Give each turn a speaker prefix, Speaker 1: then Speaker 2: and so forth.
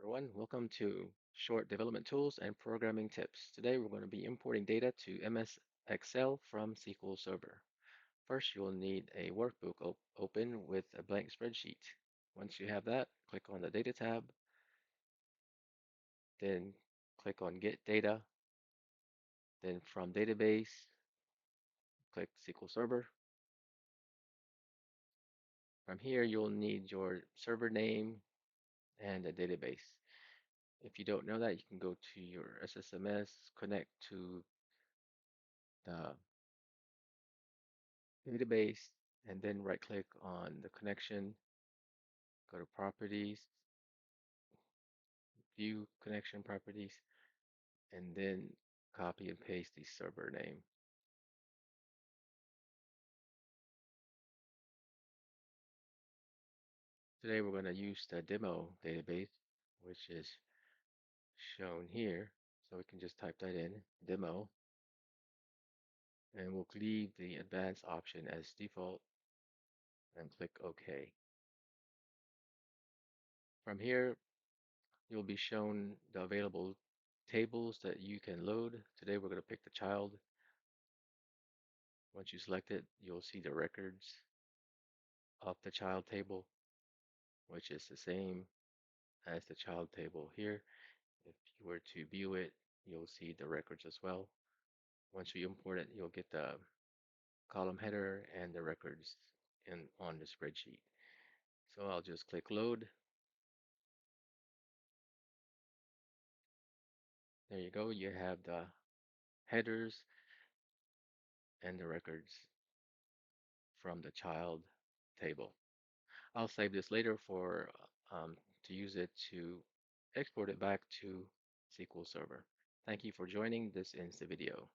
Speaker 1: everyone. Welcome to Short Development Tools and Programming Tips. Today we're going to be importing data to MS Excel from SQL Server. First, you'll need a workbook open with a blank spreadsheet. Once you have that, click on the Data tab, then click on Get Data, then from Database, click SQL Server. From here, you'll need your server name and a database. If you don't know that, you can go to your SSMS, connect to the database, and then right click on the connection, go to properties, view connection properties, and then copy and paste the server name. Today we're going to use the demo database, which is shown here. So we can just type that in, demo, and we'll leave the advanced option as default and click OK. From here, you'll be shown the available tables that you can load. Today we're going to pick the child. Once you select it, you'll see the records of the child table, which is the same as the child table here. If you were to view it, you'll see the records as well. Once you import it, you'll get the column header and the records on the spreadsheet. So I'll just click load. There you go. You have the headers and the records from the child table. I'll save this later for to use it to export it back to SQL Server. Thank you for joining. This ends the video.